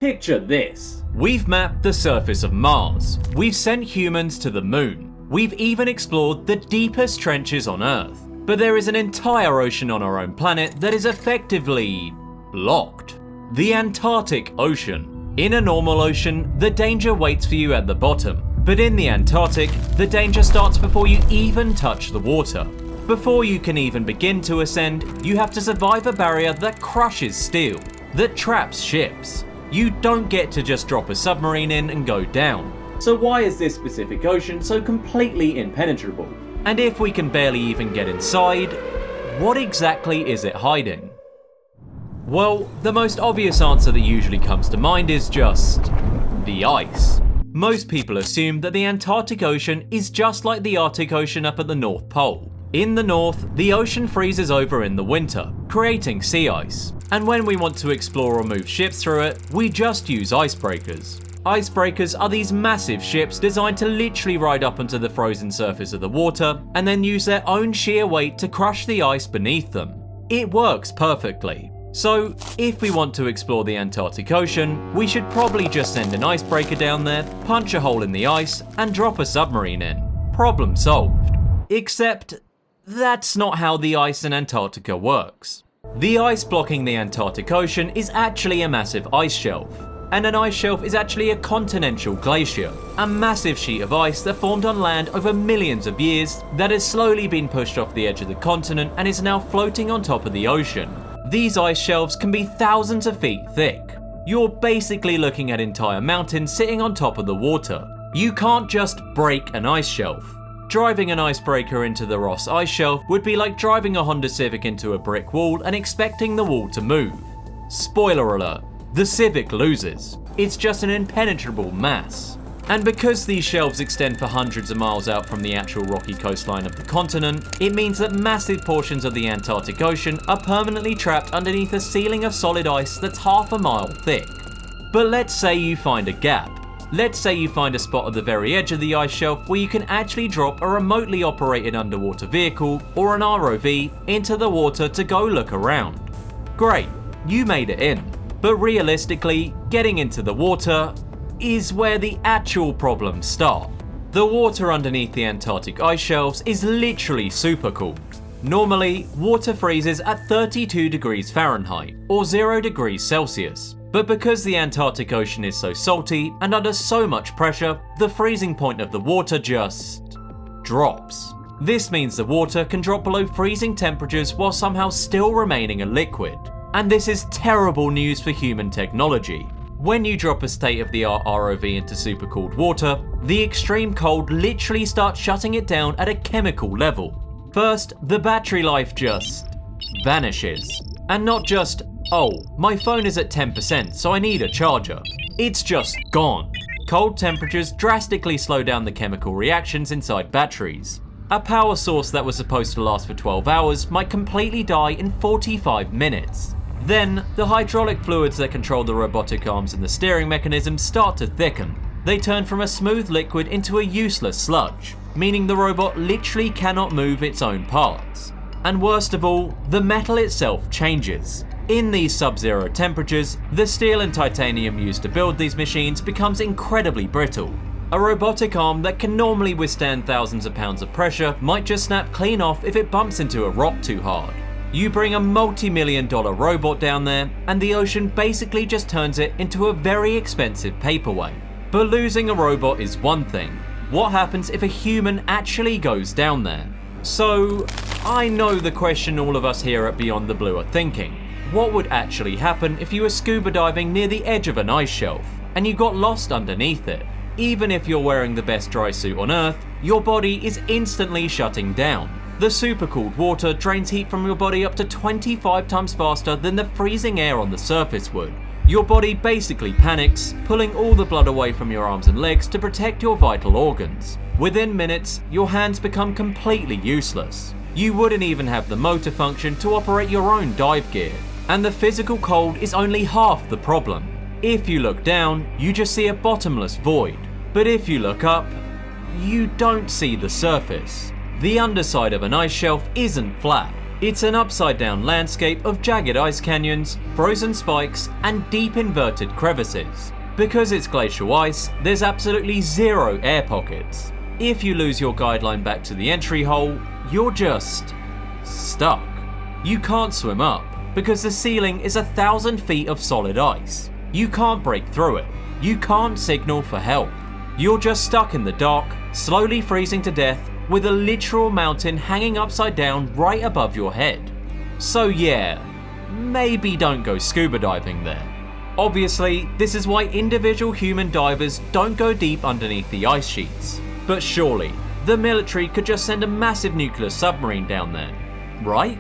Picture this. We've mapped the surface of Mars. We've sent humans to the moon. We've even explored the deepest trenches on Earth. But there is an entire ocean on our own planet that is effectively blocked. The Antarctic Ocean. In a normal ocean, the danger waits for you at the bottom. But in the Antarctic, the danger starts before you even touch the water. Before you can even begin to ascend, you have to survive a barrier that crushes steel, that traps ships. You don't get to just drop a submarine in and go down. So why is this specific ocean so completely impenetrable? And if we can barely even get inside, what exactly is it hiding? Well, the most obvious answer that usually comes to mind is just the ice. Most people assume that the Antarctic Ocean is just like the Arctic Ocean up at the North Pole. In the north, the ocean freezes over in the winter, creating sea ice. And when we want to explore or move ships through it, we just use icebreakers. Icebreakers are these massive ships designed to literally ride up onto the frozen surface of the water and then use their own sheer weight to crush the ice beneath them. It works perfectly. So, if we want to explore the Antarctic Ocean, we should probably just send an icebreaker down there, punch a hole in the ice, and drop a submarine in. Problem solved. Except, that's not how the ice in Antarctica works. The ice blocking the Antarctic Ocean is actually a massive ice shelf. And an ice shelf is actually a continental glacier, a massive sheet of ice that formed on land over millions of years that has slowly been pushed off the edge of the continent and is now floating on top of the ocean. These ice shelves can be thousands of feet thick. You're basically looking at entire mountains sitting on top of the water. You can't just break an ice shelf. Driving an icebreaker into the Ross Ice Shelf would be like driving a Honda Civic into a brick wall and expecting the wall to move. Spoiler alert. The Civic loses. It's just an impenetrable mass. And because these shelves extend for hundreds of miles out from the actual rocky coastline of the continent, it means that massive portions of the Antarctic Ocean are permanently trapped underneath a ceiling of solid ice that's half a mile thick. But let's say you find a gap. Let's say you find a spot at the very edge of the ice shelf where you can actually drop a remotely operated underwater vehicle or an ROV into the water to go look around. Great, you made it in. But realistically, getting into the water is where the actual problems start. The water underneath the Antarctic ice shelves is literally super cold. Normally, water freezes at 32 degrees Fahrenheit or 0 degrees Celsius. But because the Antarctic Ocean is so salty and under so much pressure, the freezing point of the water just drops. This means the water can drop below freezing temperatures while somehow still remaining a liquid. And this is terrible news for human technology. When you drop a state-of-the-art ROV into super cold water, the extreme cold literally starts shutting it down at a chemical level. First, the battery life just vanishes. And not just, oh, my phone is at 10%, so I need a charger. It's just gone. Cold temperatures drastically slow down the chemical reactions inside batteries. A power source that was supposed to last for 12 hours might completely die in 45 minutes. Then, the hydraulic fluids that control the robotic arms and the steering mechanism start to thicken. They turn from a smooth liquid into a useless sludge, meaning the robot literally cannot move its own parts. And worst of all, the metal itself changes. In these sub-zero temperatures, the steel and titanium used to build these machines becomes incredibly brittle. A robotic arm that can normally withstand thousands of pounds of pressure might just snap clean off if it bumps into a rock too hard. You bring a multi-million-dollar robot down there, and the ocean basically just turns it into a very expensive paperweight. But losing a robot is one thing. What happens if a human actually goes down there? So, I know the question all of us here at Beyond the Blue are thinking. What would actually happen if you were scuba diving near the edge of an ice shelf, and you got lost underneath it? Even if you're wearing the best dry suit on Earth, your body is instantly shutting down. The super cold water drains heat from your body up to 25 times faster than the freezing air on the surface would. Your body basically panics, pulling all the blood away from your arms and legs to protect your vital organs. Within minutes, your hands become completely useless. You wouldn't even have the motor function to operate your own dive gear. And the physical cold is only half the problem. If you look down, you just see a bottomless void. But if you look up, you don't see the surface. The underside of an ice shelf isn't flat. It's an upside-down landscape of jagged ice canyons, frozen spikes, and deep inverted crevices. Because it's glacial ice, there's absolutely zero air pockets. If you lose your guideline back to the entry hole, you're just stuck. You can't swim up, because the ceiling is 1,000 feet of solid ice. You can't break through it. You can't signal for help. You're just stuck in the dark, slowly freezing to death, with a literal mountain hanging upside down right above your head. So yeah, maybe don't go scuba diving there. Obviously, this is why individual human divers don't go deep underneath the ice sheets. But surely, the military could just send a massive nuclear submarine down there, right?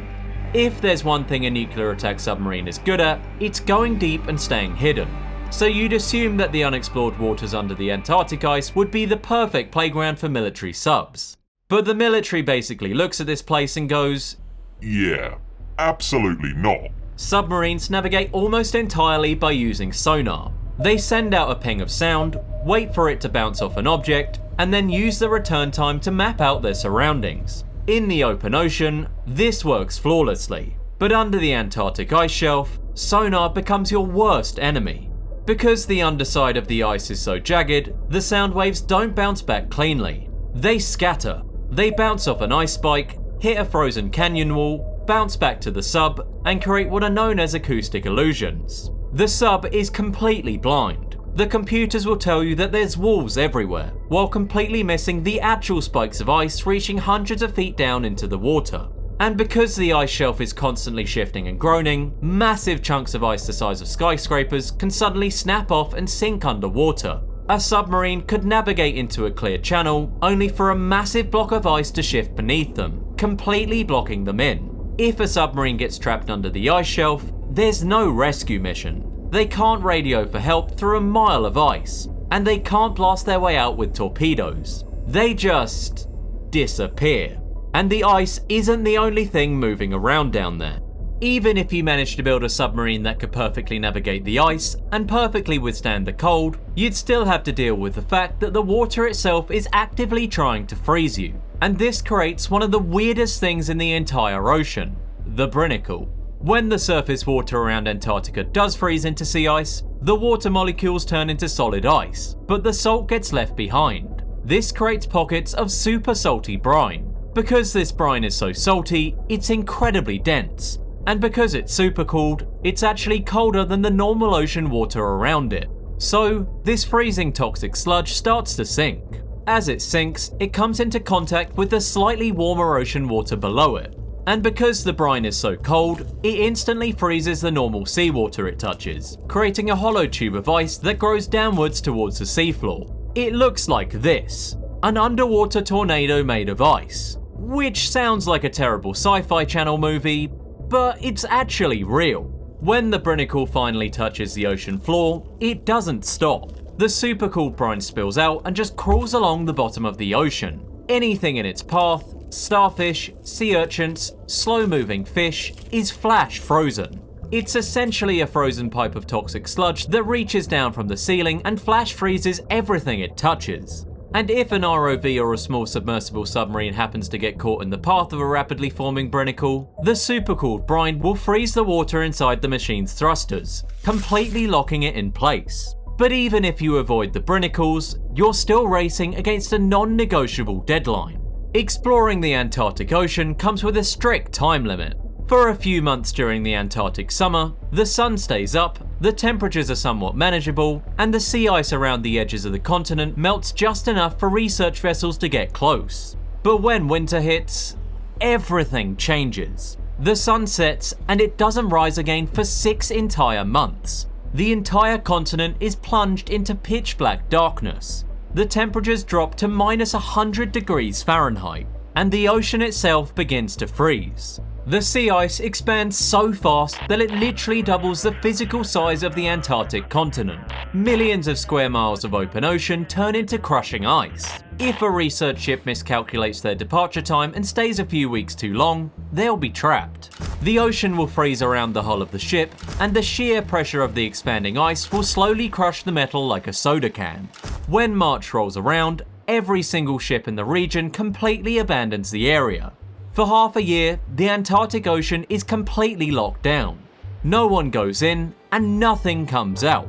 If there's one thing a nuclear attack submarine is good at, it's going deep and staying hidden. So you'd assume that the unexplored waters under the Antarctic ice would be the perfect playground for military subs. But the military basically looks at this place and goes, Yeah, absolutely not. Submarines navigate almost entirely by using sonar. They send out a ping of sound, wait for it to bounce off an object, and then use the return time to map out their surroundings. In the open ocean, this works flawlessly, but under the Antarctic ice shelf, sonar becomes your worst enemy. Because the underside of the ice is so jagged, the sound waves don't bounce back cleanly. They scatter. They bounce off an ice spike, hit a frozen canyon wall, bounce back to the sub, and create what are known as acoustic illusions. The sub is completely blind. The computers will tell you that there's walls everywhere, while completely missing the actual spikes of ice reaching hundreds of feet down into the water. And because the ice shelf is constantly shifting and groaning, massive chunks of ice the size of skyscrapers can suddenly snap off and sink underwater. A submarine could navigate into a clear channel, only for a massive block of ice to shift beneath them, completely blocking them in. If a submarine gets trapped under the ice shelf, there's no rescue mission. They can't radio for help through a mile of ice, and they can't blast their way out with torpedoes. They just disappear. And the ice isn't the only thing moving around down there. Even if you managed to build a submarine that could perfectly navigate the ice and perfectly withstand the cold, you'd still have to deal with the fact that the water itself is actively trying to freeze you. And this creates one of the weirdest things in the entire ocean, the Brinicle. When the surface water around Antarctica does freeze into sea ice, the water molecules turn into solid ice, but the salt gets left behind. This creates pockets of super salty brine. Because this brine is so salty, it's incredibly dense. And because it's super cooled, it's actually colder than the normal ocean water around it. So, this freezing toxic sludge starts to sink. As it sinks, it comes into contact with the slightly warmer ocean water below it. And because the brine is so cold, it instantly freezes the normal seawater it touches, creating a hollow tube of ice that grows downwards towards the seafloor. It looks like this, an underwater tornado made of ice. Which sounds like a terrible sci-fi channel movie, but it's actually real. When the Brinicle finally touches the ocean floor, it doesn't stop. The supercooled brine spills out and just crawls along the bottom of the ocean. Anything in its path, starfish, sea urchins, slow-moving fish, is flash frozen. It's essentially a frozen pipe of toxic sludge that reaches down from the ceiling and flash freezes everything it touches. And if an ROV or a small submersible submarine happens to get caught in the path of a rapidly forming Brinicle, the supercooled brine will freeze the water inside the machine's thrusters, completely locking it in place. But even if you avoid the Brinicles, you're still racing against a non-negotiable deadline. Exploring the Antarctic Ocean comes with a strict time limit. For a few months during the Antarctic summer, the sun stays up, the temperatures are somewhat manageable, and the sea ice around the edges of the continent melts just enough for research vessels to get close. But when winter hits, everything changes. The sun sets and it doesn't rise again for 6 entire months. The entire continent is plunged into pitch black darkness. The temperatures drop to -100 degrees Fahrenheit, and the ocean itself begins to freeze. The sea ice expands so fast that it literally doubles the physical size of the Antarctic continent. Millions of square miles of open ocean turn into crushing ice. If a research ship miscalculates their departure time and stays a few weeks too long, they'll be trapped. The ocean will freeze around the hull of the ship, and the sheer pressure of the expanding ice will slowly crush the metal like a soda can. When March rolls around, every single ship in the region completely abandons the area. For half a year, the Antarctic Ocean is completely locked down. No one goes in and nothing comes out.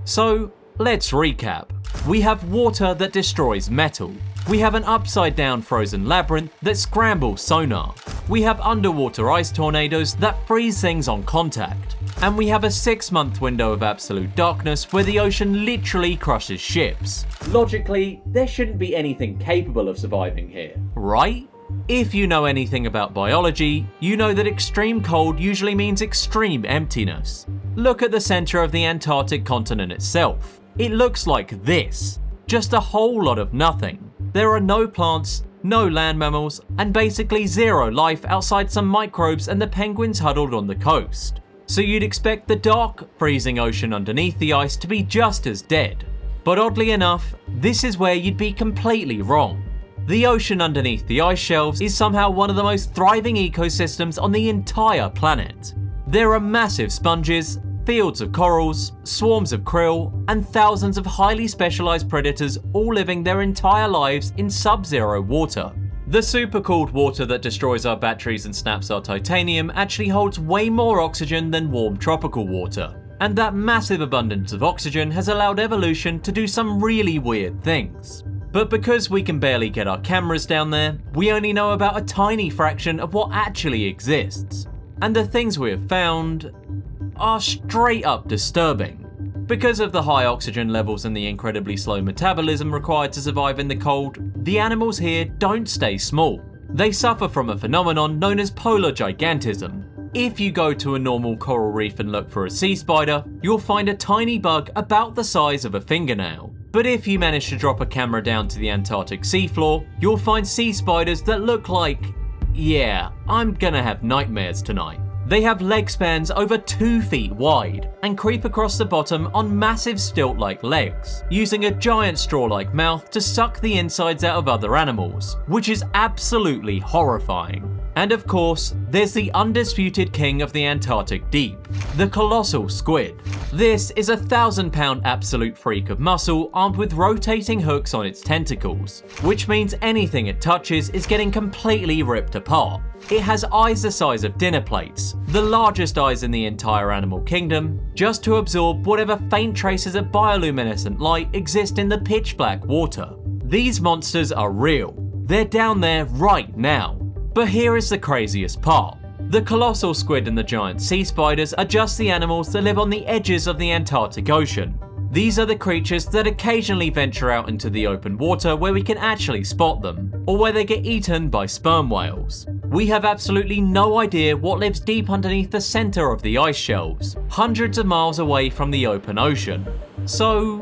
So, let's recap. We have water that destroys metal. We have an upside-down frozen labyrinth that scrambles sonar. We have underwater ice tornadoes that freeze things on contact. And we have a 6-month window of absolute darkness where the ocean literally crushes ships. Logically, there shouldn't be anything capable of surviving here. Right? If you know anything about biology, you know that extreme cold usually means extreme emptiness. Look at the center of the Antarctic continent itself. It looks like this. Just a whole lot of nothing. There are no plants, no land mammals, and basically zero life outside some microbes and the penguins huddled on the coast. So you'd expect the dark, freezing ocean underneath the ice to be just as dead. But oddly enough, this is where you'd be completely wrong. The ocean underneath the ice shelves is somehow one of the most thriving ecosystems on the entire planet. There are massive sponges, fields of corals, swarms of krill, and thousands of highly specialized predators all living their entire lives in sub-zero water. The super cooled water that destroys our batteries and snaps our titanium actually holds way more oxygen than warm tropical water. And that massive abundance of oxygen has allowed evolution to do some really weird things. But because we can barely get our cameras down there, we only know about a tiny fraction of what actually exists. And the things we have found are straight up disturbing. Because of the high oxygen levels and the incredibly slow metabolism required to survive in the cold, the animals here don't stay small. They suffer from a phenomenon known as polar gigantism. If you go to a normal coral reef and look for a sea spider, you'll find a tiny bug about the size of a fingernail. But if you manage to drop a camera down to the Antarctic seafloor, you'll find sea spiders that look like, yeah, I'm gonna have nightmares tonight. They have leg spans over 2 feet wide and creep across the bottom on massive stilt-like legs, using a giant straw-like mouth to suck the insides out of other animals, which is absolutely horrifying. And of course, there's the undisputed king of the Antarctic deep, the colossal squid. This is a 1,000-pound absolute freak of muscle armed with rotating hooks on its tentacles, which means anything it touches is getting completely ripped apart. It has eyes the size of dinner plates, the largest eyes in the entire animal kingdom, just to absorb whatever faint traces of bioluminescent light exist in the pitch black water. These monsters are real. They're down there right now. But here is the craziest part. The colossal squid and the giant sea spiders are just the animals that live on the edges of the Antarctic Ocean. These are the creatures that occasionally venture out into the open water where we can actually spot them, or where they get eaten by sperm whales. We have absolutely no idea what lives deep underneath the center of the ice shelves, hundreds of miles away from the open ocean. So,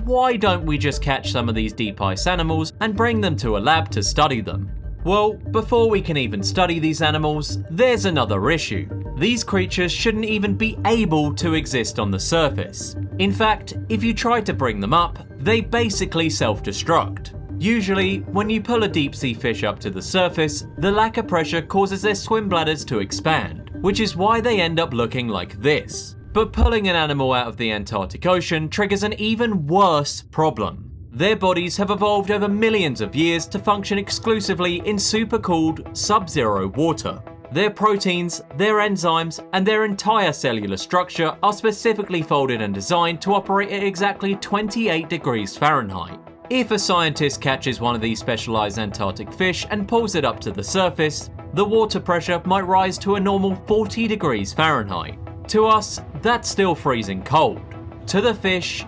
why don't we just catch some of these deep ice animals and bring them to a lab to study them? Well, before we can even study these animals, there's another issue. These creatures shouldn't even be able to exist on the surface. In fact, if you try to bring them up, they basically self-destruct. Usually, when you pull a deep sea fish up to the surface, the lack of pressure causes their swim bladders to expand, which is why they end up looking like this. But pulling an animal out of the Antarctic Ocean triggers an even worse problem. Their bodies have evolved over millions of years to function exclusively in super-cooled, sub-zero water. Their proteins, their enzymes, and their entire cellular structure are specifically folded and designed to operate at exactly 28 degrees Fahrenheit. If a scientist catches one of these specialized Antarctic fish and pulls it up to the surface, the water pressure might rise to a normal 40 degrees Fahrenheit. To us, that's still freezing cold. To the fish,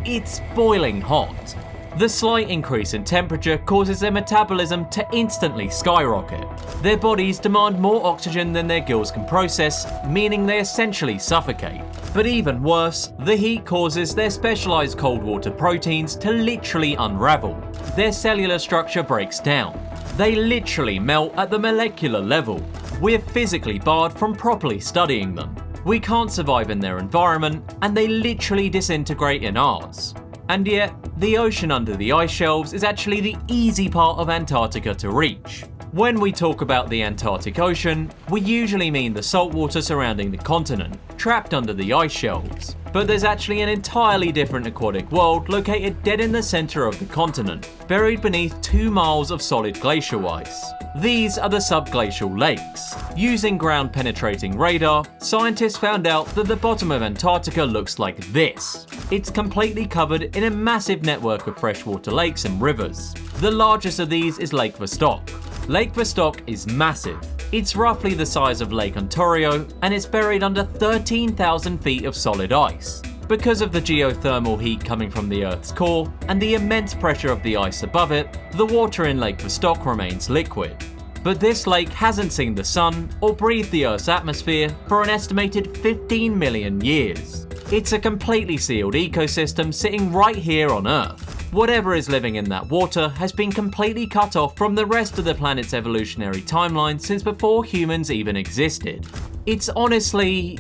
it's boiling hot. The slight increase in temperature causes their metabolism to instantly skyrocket. Their bodies demand more oxygen than their gills can process, meaning they essentially suffocate. But even worse, the heat causes their specialized cold water proteins to literally unravel. Their cellular structure breaks down. They literally melt at the molecular level. We're physically barred from properly studying them. We can't survive in their environment, and they literally disintegrate in ours. And yet, the ocean under the ice shelves is actually the easy part of Antarctica to reach. When we talk about the Antarctic Ocean, we usually mean the salt water surrounding the continent, trapped under the ice shelves. But there's actually an entirely different aquatic world located dead in the center of the continent, buried beneath 2 miles of solid glacial ice. These are the subglacial lakes. Using ground-penetrating radar, scientists found out that the bottom of Antarctica looks like this. It's completely covered in a massive network of freshwater lakes and rivers. The largest of these is Lake Vostok. Lake Vostok is massive. It's roughly the size of Lake Ontario, and it's buried under 13,000 feet of solid ice. Because of the geothermal heat coming from the Earth's core and the immense pressure of the ice above it, the water in Lake Vostok remains liquid. But this lake hasn't seen the sun or breathed the Earth's atmosphere for an estimated 15 million years. It's a completely sealed ecosystem sitting right here on Earth. Whatever is living in that water has been completely cut off from the rest of the planet's evolutionary timeline since before humans even existed. It's honestly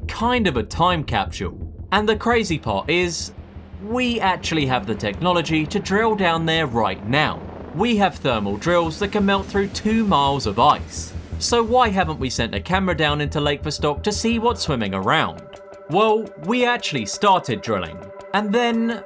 kind of a time capsule. And the crazy part is, we actually have the technology to drill down there right now. We have thermal drills that can melt through 2 miles of ice. So why haven't we sent a camera down into Lake Vostok to see what's swimming around? Well, we actually started drilling, and then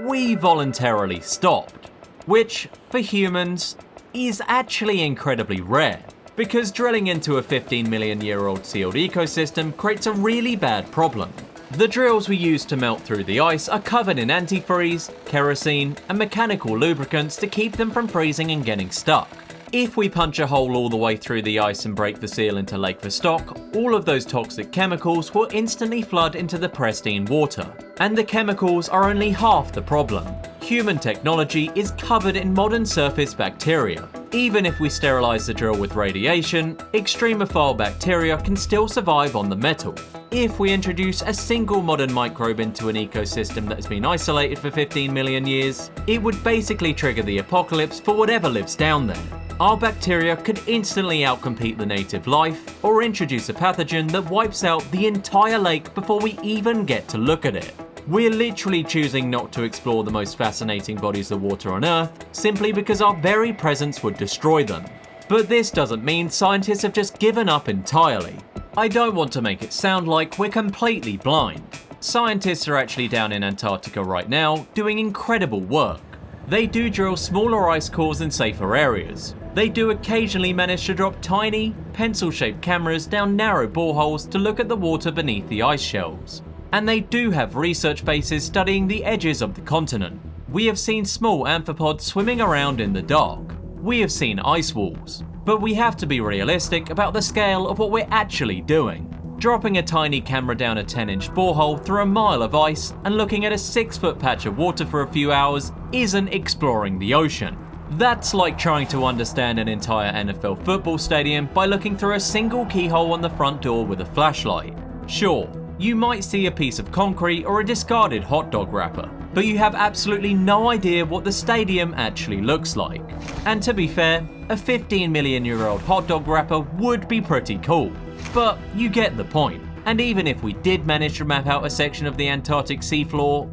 we voluntarily stopped, which, for humans, is actually incredibly rare, because drilling into a 15 million year old sealed ecosystem creates a really bad problem. The drills we use to melt through the ice are covered in antifreeze, kerosene, and mechanical lubricants to keep them from freezing and getting stuck. If we punch a hole all the way through the ice and break the seal into Lake Vostok, all of those toxic chemicals will instantly flood into the pristine water. And the chemicals are only half the problem. Human technology is covered in modern surface bacteria. Even if we sterilize the drill with radiation, extremophile bacteria can still survive on the metal. If we introduce a single modern microbe into an ecosystem that has been isolated for 15 million years, it would basically trigger the apocalypse for whatever lives down there. Our bacteria could instantly outcompete the native life, or introduce a pathogen that wipes out the entire lake before we even get to look at it. We're literally choosing not to explore the most fascinating bodies of water on Earth simply because our very presence would destroy them. But this doesn't mean scientists have just given up entirely. I don't want to make it sound like we're completely blind. Scientists are actually down in Antarctica right now doing incredible work. They do drill smaller ice cores in safer areas. They do occasionally manage to drop tiny, pencil-shaped cameras down narrow boreholes to look at the water beneath the ice shelves. And they do have research bases studying the edges of the continent. We have seen small amphipods swimming around in the dark. We have seen ice walls. But we have to be realistic about the scale of what we're actually doing. Dropping a tiny camera down a 10-inch borehole through a mile of ice and looking at a 6-foot patch of water for a few hours isn't exploring the ocean. That's like trying to understand an entire NFL football stadium by looking through a single keyhole on the front door with a flashlight. Sure, you might see a piece of concrete or a discarded hot dog wrapper, but you have absolutely no idea what the stadium actually looks like. And to be fair, a 15 million year old hot dog wrapper would be pretty cool. But you get the point. And even if we did manage to map out a section of the Antarctic seafloor,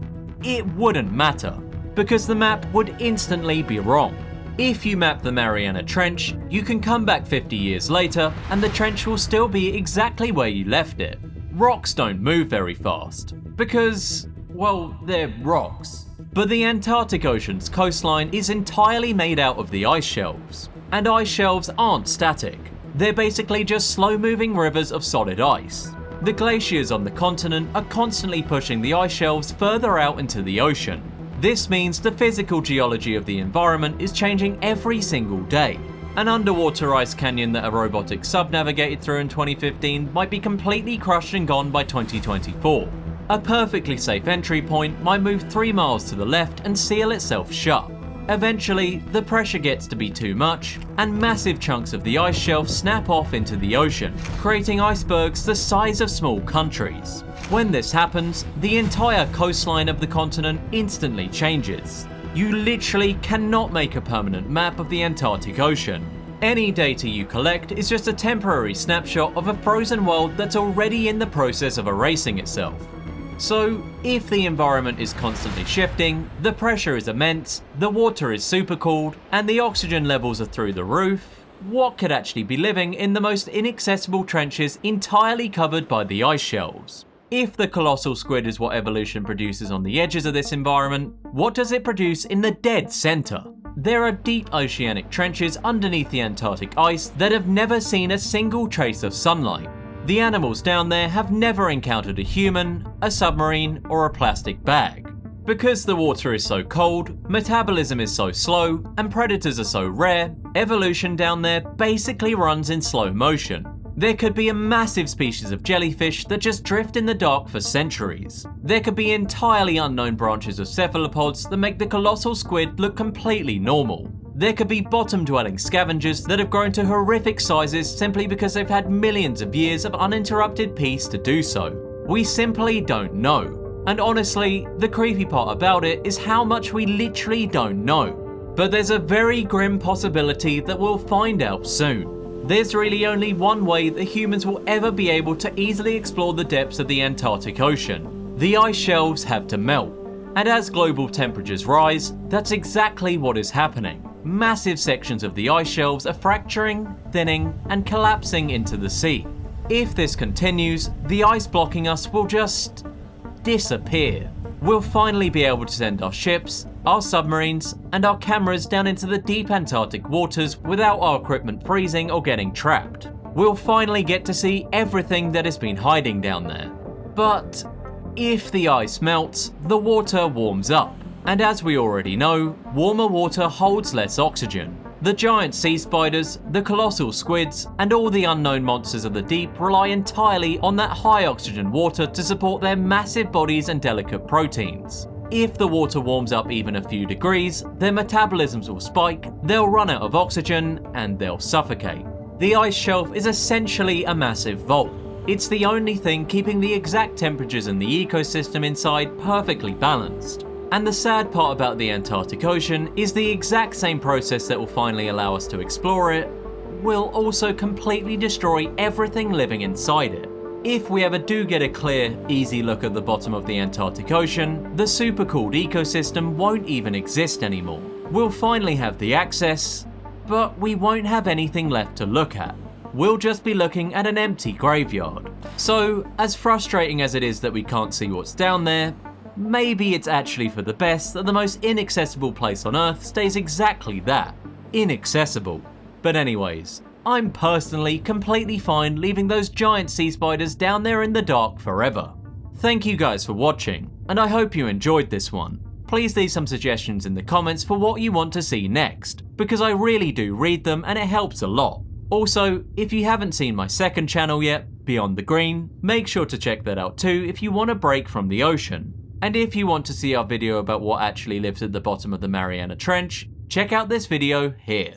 it wouldn't matter, because the map would instantly be wrong. If you map the Mariana Trench, you can come back 50 years later and the trench will still be exactly where you left it. Rocks don't move very fast, because, well, they're rocks. But the Antarctic Ocean's coastline is entirely made out of the ice shelves. And ice shelves aren't static. They're basically just slow-moving rivers of solid ice. The glaciers on the continent are constantly pushing the ice shelves further out into the ocean. This means the physical geology of the environment is changing every single day. An underwater ice canyon that a robotic sub navigated through in 2015 might be completely crushed and gone by 2024. A perfectly safe entry point might move 3 miles to the left and seal itself shut. Eventually, the pressure gets to be too much, and massive chunks of the ice shelf snap off into the ocean, creating icebergs the size of small countries. When this happens, the entire coastline of the continent instantly changes. You literally cannot make a permanent map of the Antarctic Ocean. Any data you collect is just a temporary snapshot of a frozen world that's already in the process of erasing itself. So, if the environment is constantly shifting, the pressure is immense, the water is super cooled, and the oxygen levels are through the roof, what could actually be living in the most inaccessible trenches entirely covered by the ice shelves? If the colossal squid is what evolution produces on the edges of this environment, what does it produce in the dead center? There are deep oceanic trenches underneath the Antarctic ice that have never seen a single trace of sunlight. The animals down there have never encountered a human, a submarine, or a plastic bag. Because the water is so cold, metabolism is so slow, and predators are so rare, evolution down there basically runs in slow motion. There could be a massive species of jellyfish that just drift in the dark for centuries. There could be entirely unknown branches of cephalopods that make the colossal squid look completely normal. There could be bottom-dwelling scavengers that have grown to horrific sizes simply because they've had millions of years of uninterrupted peace to do so. We simply don't know. And honestly, the creepy part about it is how much we literally don't know. But there's a very grim possibility that we'll find out soon. There's really only one way that humans will ever be able to easily explore the depths of the Antarctic Ocean. The ice shelves have to melt. And as global temperatures rise, that's exactly what is happening. Massive sections of the ice shelves are fracturing, thinning, and collapsing into the sea. If this continues, the ice blocking us will just disappear. We'll finally be able to send our ships, our submarines, and our cameras down into the deep Antarctic waters without our equipment freezing or getting trapped. We'll finally get to see everything that has been hiding down there. But if the ice melts, the water warms up. And as we already know, warmer water holds less oxygen. The giant sea spiders, the colossal squids, and all the unknown monsters of the deep rely entirely on that high oxygen water to support their massive bodies and delicate proteins. If the water warms up even a few degrees, their metabolisms will spike, they'll run out of oxygen, and they'll suffocate. The ice shelf is essentially a massive vault. It's the only thing keeping the exact temperatures in the ecosystem inside perfectly balanced. And the sad part about the Antarctic Ocean is the exact same process that will finally allow us to explore it will also completely destroy everything living inside it. If we ever do get a clear, easy look at the bottom of the Antarctic Ocean, the super cooled ecosystem won't even exist anymore. We'll finally have the access, but we won't have anything left to look at. We'll just be looking at an empty graveyard. So, as frustrating as it is that we can't see what's down there, maybe it's actually for the best that the most inaccessible place on Earth stays exactly that, inaccessible. But anyways, I'm personally completely fine leaving those giant sea spiders down there in the dark forever. Thank you guys for watching, and I hope you enjoyed this one. Please leave some suggestions in the comments for what you want to see next, because I really do read them and it helps a lot. Also, if you haven't seen my second channel yet, Beyond the Green, make sure to check that out too if you want a break from the ocean. And if you want to see our video about what actually lives at the bottom of the Mariana Trench, check out this video here.